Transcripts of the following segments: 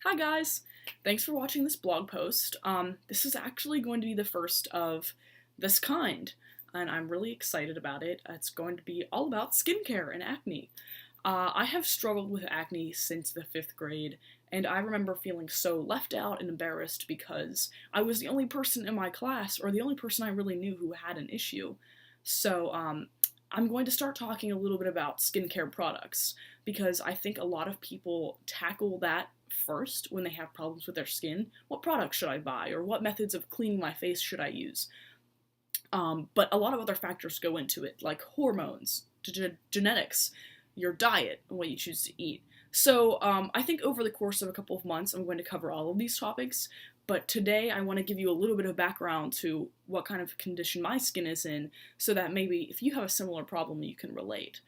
Hi guys! Thanks for watching this blog post. This is actually going to be the first of this kind, and I'm really excited about it. It's going to be all about skincare and acne. I have struggled with acne since the 5th grade, and I remember feeling so left out and embarrassed because I was the only person in my class, or the only person I really knew who had an issue. So, I'm going to start talking a little bit about skincare products because I think a lot of people tackle that first when they have problems with their skin. What products should I buy, or what methods of cleaning my face should I use? But a lot of other factors go into it, like hormones, genetics, your diet, and what you choose to eat. So I think over the course of a couple of months, I'm going to cover all of these topics. But today, I want to give you a little bit of background to what kind of condition my skin is in, so that maybe if you have a similar problem, you can relate.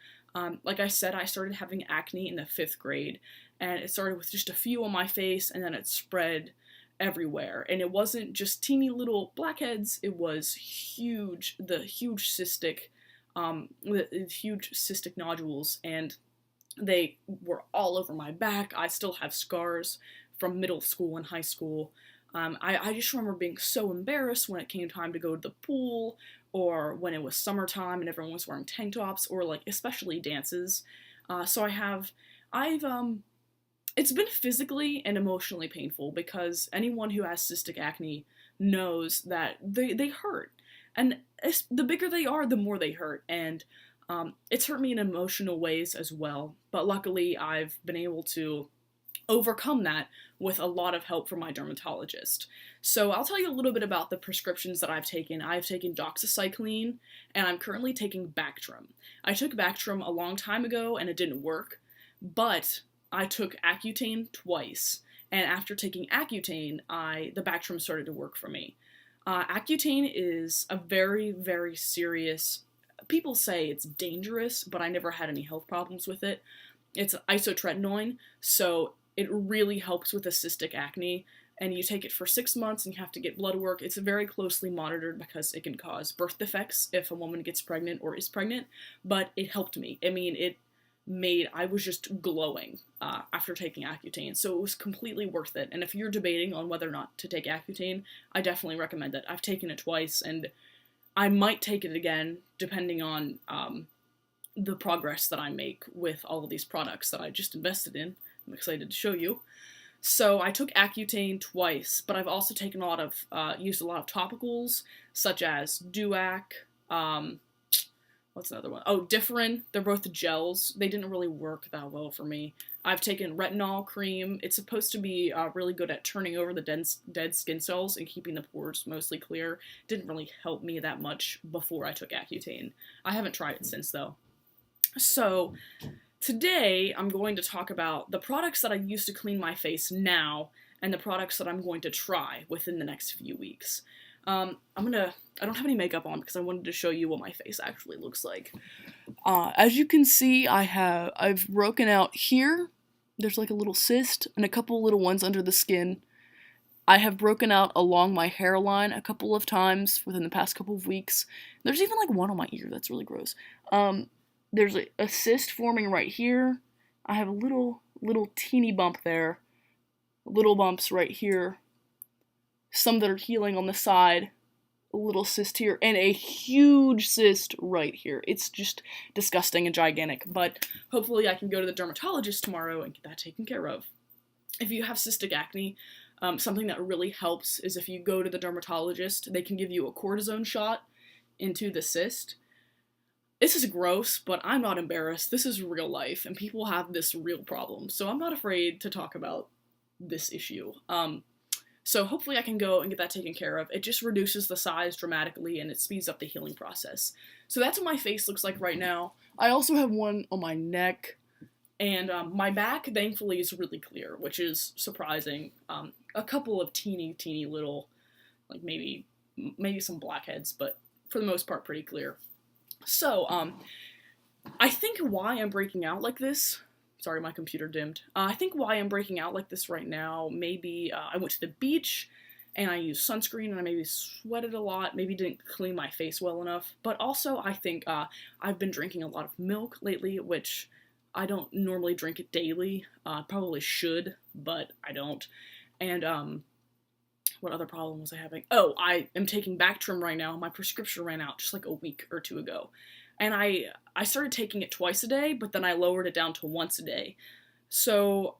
Like I said, I started having acne in the 5th grade, and it started with just a few on my face, and then it spread everywhere. And it wasn't just teeny little blackheads, it was huge, the huge cystic nodules, and they were all over my back. I still have scars from middle school and high school. I just remember being so embarrassed when it came time to go to the pool, or when it was summertime and everyone was wearing tank tops, or like especially dances. I've it's been physically and emotionally painful because anyone who has cystic acne knows that they hurt. And the bigger they are, the more they hurt. And it's hurt me in emotional ways as well. But luckily, I've been able to overcome that with a lot of help from my dermatologist. So I'll tell you a little bit about the prescriptions that I've taken. I've taken doxycycline, and I'm currently taking Bactrim. I took Bactrim a long time ago, and it didn't work, but I took Accutane twice, and after taking Accutane, the Bactrim started to work for me. Accutane is a very, very serious. People say it's dangerous, but I never had any health problems with it. It's isotretinoin, so it really helps with the cystic acne, and you take it for 6 months and you have to get blood work. It's very closely monitored because it can cause birth defects if a woman gets pregnant or is pregnant, but it helped me. I mean, I was just glowing after taking Accutane, so it was completely worth it. And if you're debating on whether or not to take Accutane, I definitely recommend it. I've taken it twice, and I might take it again, depending on the progress that I make with all of these products that I just invested in. I'm excited to show you. So I took Accutane twice, but I've also taken used a lot of topicals, such as Duac, what's another one? Oh, Differin. They're both gels. They didn't really work that well for me. I've taken retinol cream. It's supposed to be really good at turning over the dead skin cells and keeping the pores mostly clear. Didn't really help me that much before I took Accutane. I haven't tried it since, though. So today, I'm going to talk about the products that I use to clean my face now, and the products that I'm going to try within the next few weeks. I don't have any makeup on because I wanted to show you what my face actually looks like. As you can see, I've broken out here. There's like a little cyst and a couple little ones under the skin. I have broken out along my hairline a couple of times within the past couple of weeks. There's even like one on my ear that's really gross. There's a cyst forming right here. I have a little teeny bump there. Little bumps right here. Some that are healing on the side. A little cyst here. And a huge cyst right here. It's just disgusting and gigantic. But hopefully I can go to the dermatologist tomorrow and get that taken care of. If you have cystic acne, something that really helps is if you go to the dermatologist, they can give you a cortisone shot into the cyst. This is gross, but I'm not embarrassed. This is real life, and people have this real problem, so I'm not afraid to talk about this issue. So hopefully I can go and get that taken care of. It just reduces the size dramatically, and it speeds up the healing process. So that's what my face looks like right now. I also have one on my neck, and my back, thankfully, is really clear, which is surprising. A couple of teeny little, like maybe some blackheads, but for the most part, pretty clear. So, I think why I'm breaking out like this, sorry, my computer dimmed. I think why I'm breaking out like this right now, maybe I went to the beach and I used sunscreen and I maybe sweated a lot, maybe didn't clean my face well enough, but also I think I've been drinking a lot of milk lately, which I don't normally drink it daily. Probably should, but I don't. And what other problem was I having? Oh, I am taking Bactrim right now. My prescription ran out just like a week or two ago. And I started taking it twice a day, but then I lowered it down to once a day. So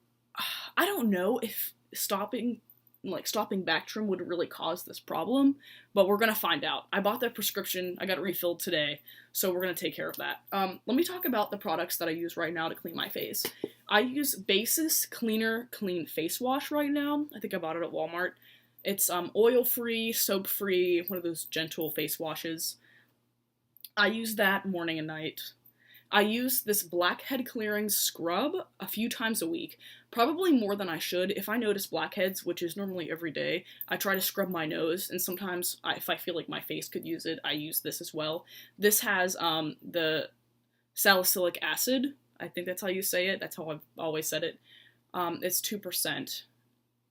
I don't know if stopping Bactrim would really cause this problem, but we're gonna find out. I bought that prescription, I got it refilled today, so we're gonna take care of that. Let me talk about the products that I use right now to clean my face. I use Basis Cleaner Clean Face Wash right now. I think I bought it at Walmart. It's oil-free, soap-free, one of those gentle face washes. I use that morning and night. I use this blackhead clearing scrub a few times a week, probably more than I should. If I notice blackheads, which is normally every day, I try to scrub my nose, and sometimes if I feel like my face could use it, I use this as well. This has the salicylic acid. I think that's how you say it. That's how I've always said it. It's 2%.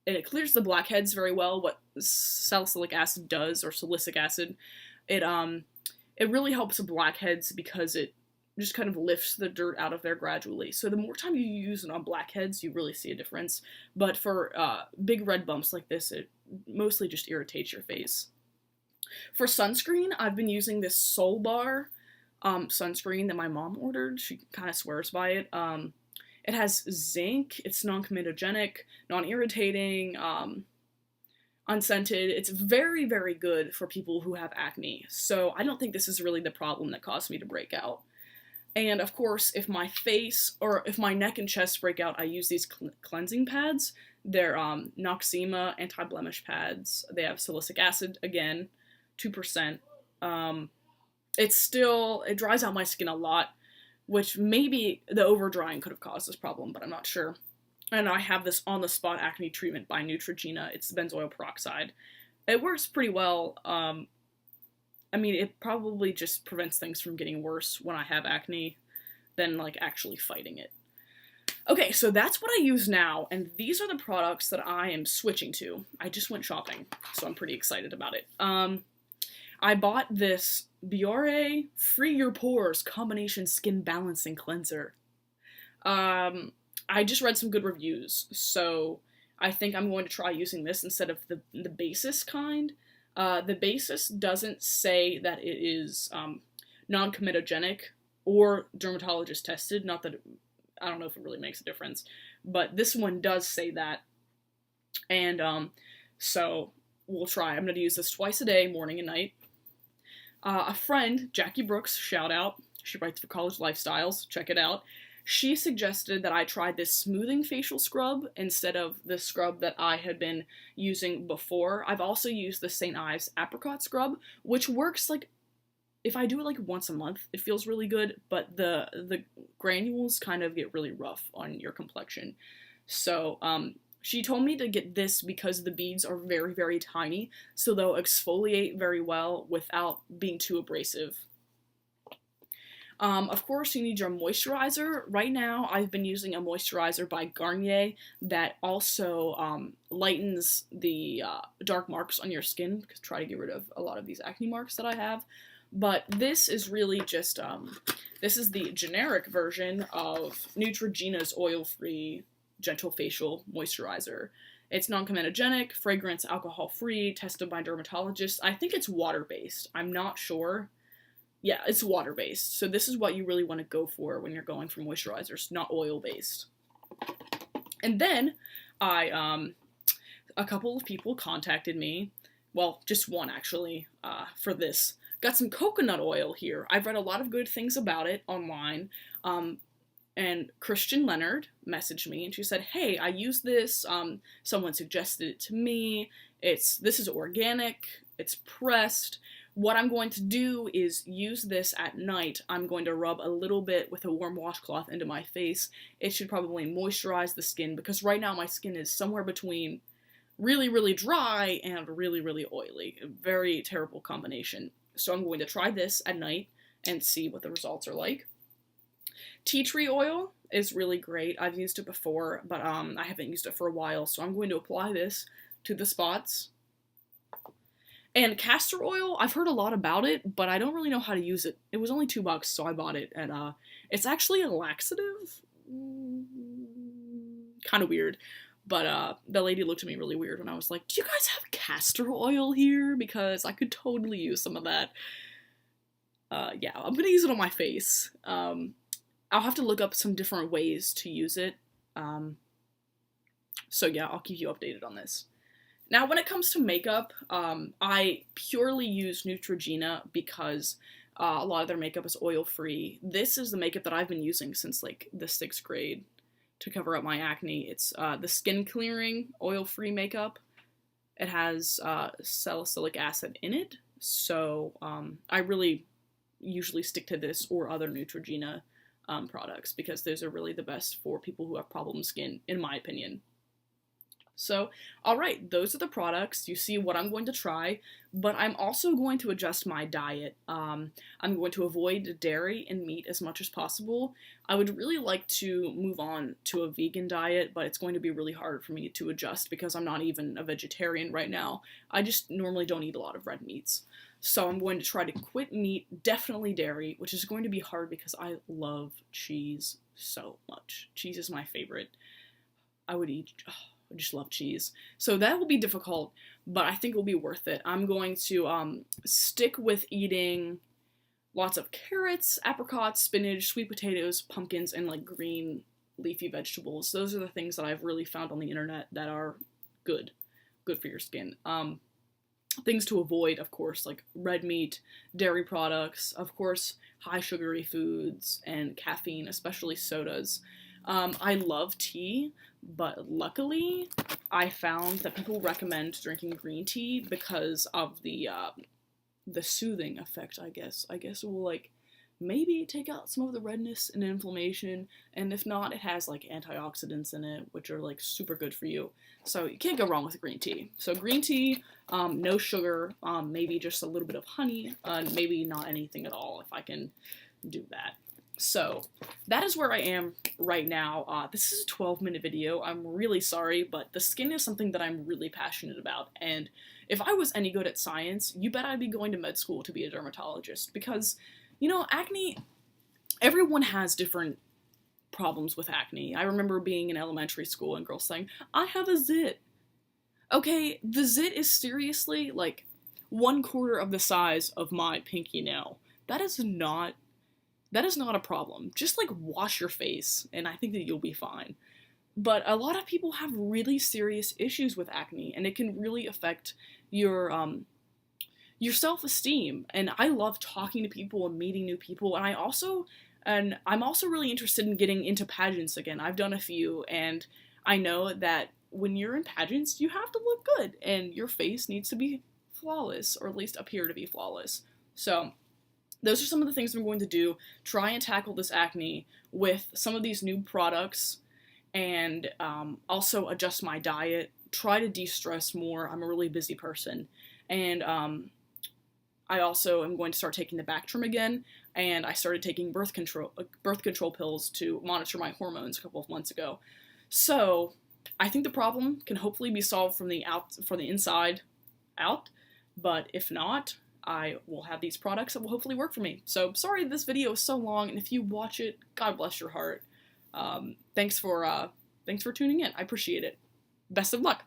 And it clears the blackheads very well. What salicylic acid does, or silicic acid, it really helps with blackheads because it just kind of lifts the dirt out of there gradually. So the more time you use it on blackheads, you really see a difference. But for big red bumps like this, it mostly just irritates your face. For sunscreen, I've been using this Sol Bar sunscreen that my mom ordered. She kind of swears by it. It has zinc. It's non-comedogenic, non-irritating, unscented. It's very, very good for people who have acne. So I don't think this is really the problem that caused me to break out. And of course, if my face or if my neck and chest break out, I use these cleansing pads. They're Noxzema anti-blemish pads. They have silicic acid, again, 2%. It dries out my skin a lot, which maybe the over-drying could have caused this problem, but I'm not sure. And I have this on-the-spot acne treatment by Neutrogena. It's benzoyl peroxide. It works pretty well. I mean, it probably just prevents things from getting worse when I have acne than, like, actually fighting it. Okay, so that's what I use now, and these are the products that I am switching to. I just went shopping, so I'm pretty excited about it. I bought this Biore Free Your Pores Combination Skin Balancing Cleanser. I just read some good reviews, so I think I'm going to try using this instead of the Basis kind. The Basis doesn't say that it is non-comedogenic or dermatologist tested. Not that I don't know if it really makes a difference, but this one does say that. And so we'll try. I'm going to use this twice a day, morning and night. A friend, Jackie Brooks, shout out. She writes for College Lifestyles. Check it out. She suggested that I try this smoothing facial scrub instead of the scrub that I had been using before. I've also used the St. Ives apricot scrub, which works like, if I do it like once a month, it feels really good, but the granules kind of get really rough on your complexion. So, she told me to get this because the beads are very, very tiny, so they'll exfoliate very well without being too abrasive. Of course, you need your moisturizer. Right now, I've been using a moisturizer by Garnier that also lightens the dark marks on your skin, to try to get rid of a lot of these acne marks that I have. But this is really just, this is the generic version of Neutrogena's oil-free gentle facial moisturizer. It's non-comedogenic, fragrance, alcohol-free, tested by dermatologists. I think it's water-based. I'm not sure. Yeah, it's water-based. So this is what you really want to go for when you're going for moisturizers, not oil-based. And then a couple of people contacted me, well, just one actually, for this. Got some coconut oil here. I've read a lot of good things about it online. And Christian Leonard messaged me and she said, hey, I use this, someone suggested it to me, this is organic, it's pressed. What I'm going to do is use this at night. I'm going to rub a little bit with a warm washcloth into my face. It should probably moisturize the skin because right now my skin is somewhere between really, really dry and really, really oily. A very terrible combination. So I'm going to try this at night and see what the results are like. Tea tree oil is really great. I've used it before, but I haven't used it for a while, so I'm going to apply this to the spots. And castor oil, I've heard a lot about it, but I don't really know how to use it. It was only $2, so I bought it, and it's actually a laxative, kind of weird. But the lady looked at me really weird when I was like, do you guys have castor oil here? Because I could totally use some of that. Yeah, I'm gonna use it on my face. I'll have to look up some different ways to use it. So yeah, I'll keep you updated on this. Now, when it comes to makeup, I purely use Neutrogena because a lot of their makeup is oil-free. This is the makeup that I've been using since, like, the 6th grade to cover up my acne. It's the skin clearing oil-free makeup. It has salicylic acid in it, so I really usually stick to this or other Neutrogena products because those are really the best for people who have problem skin, in my opinion. So, alright, those are the products. You see what I'm going to try, but I'm also going to adjust my diet. I'm going to avoid dairy and meat as much as possible. I would really like to move on to a vegan diet, but it's going to be really hard for me to adjust because I'm not even a vegetarian right now. I just normally don't eat a lot of red meats. So I'm going to try to quit meat, definitely dairy, which is going to be hard because I love cheese so much. Cheese is my favorite. I just love cheese. So that will be difficult, but I think it will be worth it. I'm going to stick with eating lots of carrots, apricots, spinach, sweet potatoes, pumpkins, and like green leafy vegetables. Those are the things that I've really found on the internet that are good for your skin. Things to avoid, of course, like red meat, dairy products, of course, high sugary foods, and caffeine, especially sodas. I love tea, but luckily I found that people recommend drinking green tea because of the soothing effect, I guess. I guess it will, like, maybe take out some of the redness and inflammation, and if not, it has, like, antioxidants in it, which are, like, super good for you. So you can't go wrong with green tea. So green tea, no sugar, maybe just a little bit of honey, maybe not anything at all if I can do that. So, that is where I am right now. This is a 12-minute video. I'm really sorry, but the skin is something that I'm really passionate about, and if I was any good at science, you bet I'd be going to med school to be a dermatologist, because, you know, acne, everyone has different problems with acne. I remember being in elementary school and girls saying, I have a zit. Okay, the zit is seriously, like, 1/4 of the size of my pinky nail. That is not a problem. Just, like, wash your face, and I think that you'll be fine. But a lot of people have really serious issues with acne, and it can really affect your self-esteem. And I love talking to people and meeting new people, and I'm also really interested in getting into pageants again. I've done a few, and I know that when you're in pageants, you have to look good, and your face needs to be flawless, or at least appear to be flawless. So, those are some of the things I'm going to do. Try and tackle this acne with some of these new products, and also adjust my diet. Try to de-stress more. I'm a really busy person. And I also am going to start taking the Bactrim again, and I started taking birth control pills to monitor my hormones a couple of months ago. So, I think the problem can hopefully be solved from the inside out, but if not, I will have these products that will hopefully work for me. So, sorry this video is so long, and if you watch it, God bless your heart. Thanks for tuning in. I appreciate it. Best of luck.